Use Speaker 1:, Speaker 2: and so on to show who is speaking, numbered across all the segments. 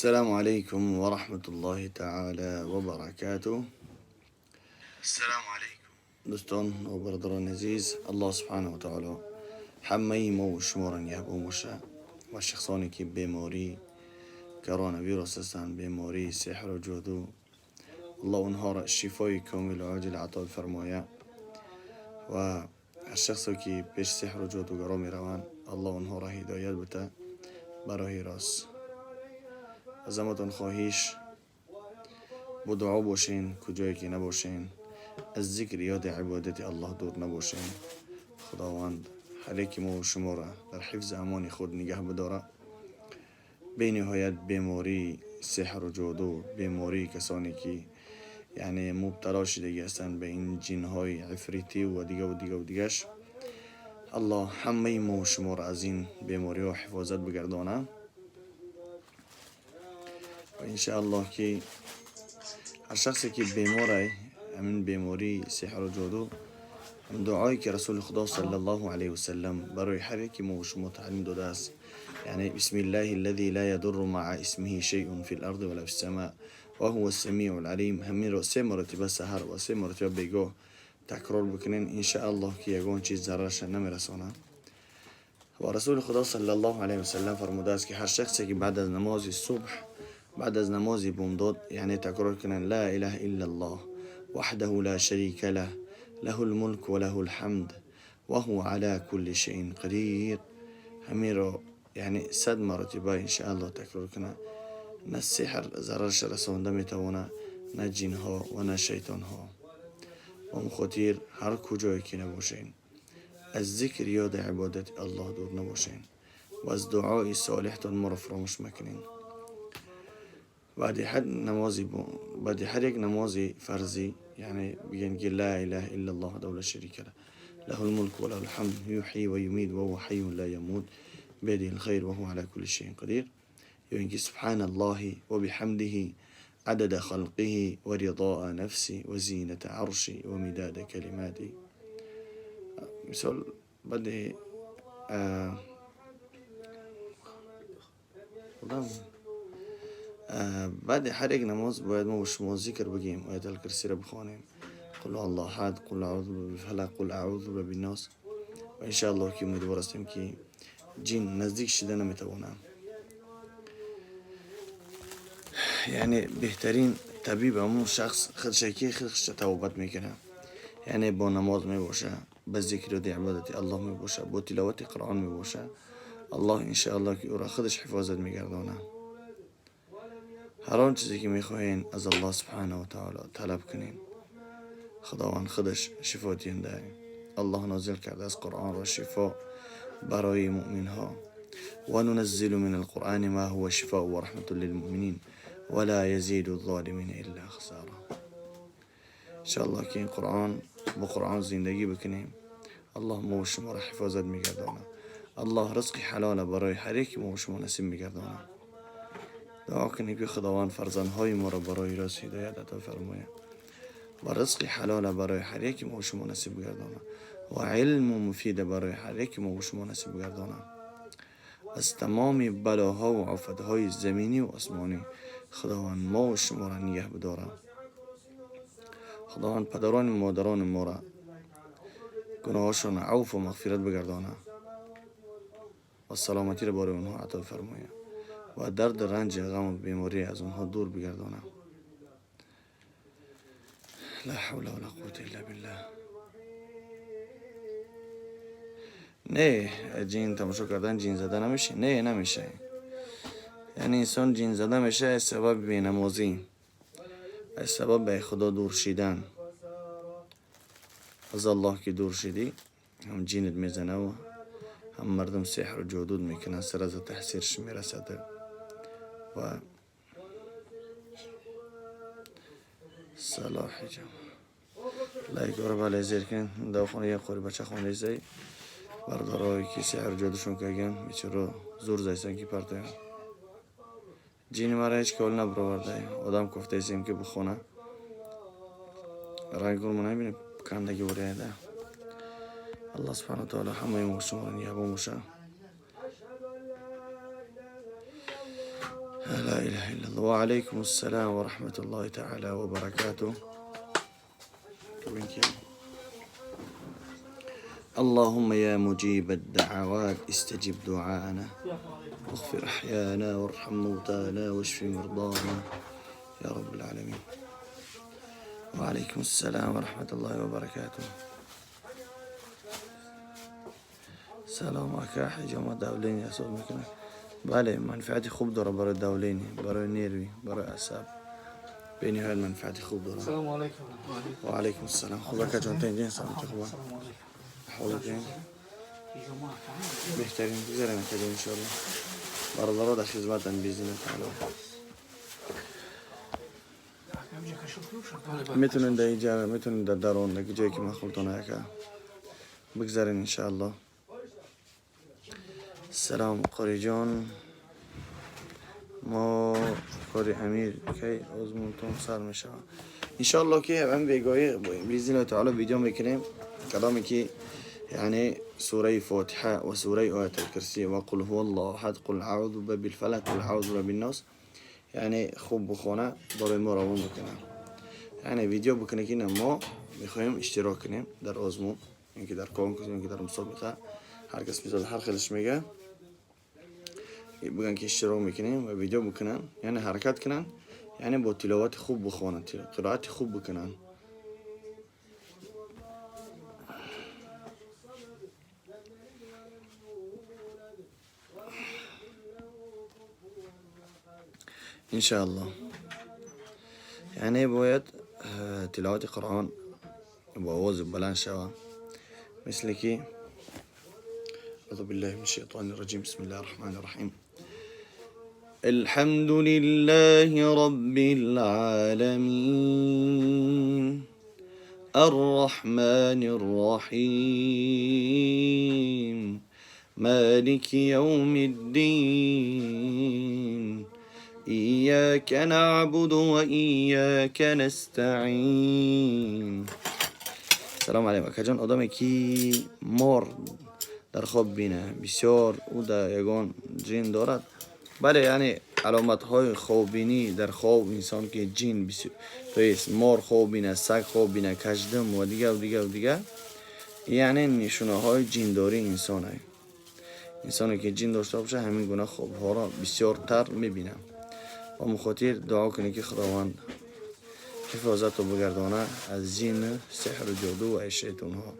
Speaker 1: السلام عليكم ورحمة الله تعالى وبركاته.
Speaker 2: السلام عليكم
Speaker 1: دوستان و برادران عزیز، الله سبحانه و تعالی همه ما و شما را نگهبان باشه و شخصانی که بیماری کرونا ویروس هستند، بیماری سحر و جادو، الله اونها را شفای کامل و عاجل عطا فرمایه و الشخصی که پیش سحر و جادوگرا می روند الله اونها را هدایت بده برای راست. از همتون خواهیش با دعا باشین، کجایی که نباشین از ذکر یاد عبادت الله دور نباشین. خداوند هر یک ما و شما را در حفظ امان خود نگه بداره. به نهایت بیماری سحر و جادو، بیماری کسانی که یعنی مبتلا شده هستند به این جنهای عفریتی و دیگهش، الله همه ما و شما را از این بیماری ها حفاظت بگردانه و انشاءالله که هر شخصی که بیماره همین بیماری سحر و جادو، دعایی که رسول خدا صلی الله علیه و سلم برای هر یکی ما و شما تعلیم داده است، یعنی بسم الله الذي لا يضر مع اسمه شيء في الارض ولا في السماء وهو السمیع العلیم، همین را 3 مرتبه سحر و 3 مرتبه بیگاه تکرار بکنین، انشاءالله که یگان چیز ضررش نمیرسانه. و رسول خدا صلی الله علیه و سلم فرموده است که هر شخصی که بعد از نماز صبح، بعد از نماز بامداد، یعنی تکرار کنن لا اله الا الله وحده لا شریک له له الملك وله الحمد وهو على كل شيء قدير، همین را یعنی 100 مرتبه انشاءالله تکرار کنه، نه سحر ضررش رسانده میتوانه، نه جنها و نه شیطان ها. و مخاطر هر کجایی که نباشین از ذکر یاد عبادت الله دور نباشین و از دعای صالحتان ما را فراموش مکنین. بعد هر یک نماز فرضی یعنی بگن که لا اله الا الله وحده لا شریک له له الملك وله الحمد یحیی و یمیت وهو حی لا يموت بیده الخیر وهو على كل شيء قدیر، یا اینکه سبحان الله و بحمده عدد خلقه و رضاء نفسه و زینت عرشه و مداد کلماته. مثال بعد هر یک نماز باید ما و شما ذکر بگیم، آیت الکرسی را بخوانیم، قل الله احد، قل اعوذ بالفلق، قل اعوذ بالناس، و انشاءالله که امیدوار هستیم که جن نزدیک شده نمیتوانه. یعنی بهترین طبیب همون شخص خودش توبت میکنه، یعنی با نماز میباشه، با ذکر و عبادت الله میباشه، با تلاوت قرآن میباشه، الله انشاءالله که او را خودش حفاظت میگردانه. هر آن چیزی که میخواهین از الله سبحانه و تعالی طلب کنین، خداوند خودش شفا دهنده. الله نازل کرده از قرآن را شفا برای مؤمن ها، و ننزل من القرآن ما هو شفاء و رحمت للمؤمنین ولا يزيد الظالمین الا خسارا. انشاءالله که این با قرآن زندگی بکنیم، الله ما و شما را حفاظت میگردانه. الله رزق حلال برای هر یک ما و شما نصیب میگردانه. دعا کنیم که خداوند فرزندهای ما را برای راست هدایت عطا فرمایه و رزق حلال برای هر یک ما و شما نصیب گردانه و علم مفید برای هر یک ما و شما نصیب گردانه. از تمام بلاها و آفتهای زمینی و آسمانی خداوند ما و شما را نگه بداره. خداوند پدران و مادران ما را گناهاشون عفو و مغفرت بگردانه و سلامتی را برای اونها عطا فرمایه و درد رنج غم و بیماری از اونها دور بگردانه. لا حول ولا قوة الا بالله. نه جین تماشا کردن جین زده نمیشه، نه نمیشه. یعنی انسان جین زده میشه از سبب بینمازی، از سبب به خدا دور شدن. از الله که دور شدی هم جینت میزنه و هم مردم سحر و جادو میکنن، سر از تحصیرش میرسده و صلاح جمع لایک رو بالای زیر کن. دواخانه یک خوری بچه خانه زی بردارایی که سحر و جادوشون که اگن بیچاره زور زیستن که پرده جین مرا هیچ کول نبرورده. آدم کفته ایسیم که بخونه رنگ رو ما نبینه کندگی بریده ده. الله سبحانه و تعالی همه ما شما را نگهبان باشه. لا إله إلا الله. وعليكم السلام ورحمة الله تعالى وبركاته. اللهم يا مجيب الدعوات استجب دعاءنا واغفر أحيانا وارحم موتانا واشف مرضانا يا رب العالمين. وعليكم السلام ورحمة الله وبركاته. سلام آقا حجام داولینی حساب میکنه. بله منفعتی خوب داره برای داولینی، برای نیروی، برای اعصاب. به نهایت منفعتی خوب داره.
Speaker 3: السلام علیکم.
Speaker 1: و علیکم السلام. خوبه که جان تنجین سلامتی خوبه. احوالت این بهترین بگذاریم که انشاءالله. برادرها در خدمتن بیزینه تعالی. میتونین در اینجا، میتونین در درون در جایی که من خودتون که بگذارین انشاءالله. سلام قاری جان. ما قاری امیر که آزمونتون سر میشه انشاءالله که هم بیگاهی بیزین تعالی ویدیو میکنیم کلامی که یعنی سوره فاتحه و سوره آیت الکرسی و قل هو الله احد قل اعوذ بالفلق قل اعوذ بالناس یعنی خوب بخونه برای ما روان بکنه. یعنی ویدیو بکنه که ما میخوایم اشتراک کنیم در آزمون، اینکه در کنکورس، اینکه در مسابقه، هر کس میزد هر خودش میگه بگن که اشتراک میکنیم و ویدیو بکنن، یعنی حرکت کنن، یعنی با تلاوت خوب بخونن، قرائت خوب بکنن. انشاءالله یعنی باید تلاوت قرآن با آواز بلند شوه، مثل که اعوذ بالله من الشیطان الرجیم بسم الله الرحمن الرحیم الحمد لله رب العالمين الرحمن الرحيم مالك يوم الدين إياك نعبد وإياك نستعين. سلام علیکم. که جان آدمی که مار در خواب بینه بسیار او در یگان جن دارد. بله یعنی علامت های خوابینی در خواب انسان که جن بسیار تویست، مار خواب بینه، سگ خواب بینه، کژدم و دیگه و دیگه و دیگه، یعنی نشونه های جنداری انسان های. انسانی که جن داشته باشه همین گونه خواب ها را بسیار تر میبینه. و مخاطر دعا کنی که خداوند حفاظت و بگردانه از جن، سحر و جادو و شیطان ها.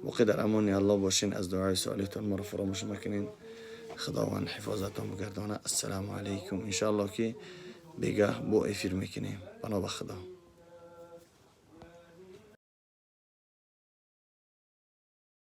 Speaker 1: موقع در امان الله باشین. از دعای صالحتان ما را فراموش مکنین. خداوند حفاظت و بگردانه. السلام علیکم. انشاءالله که بگه با افیر میکنیم. بنا به خدا.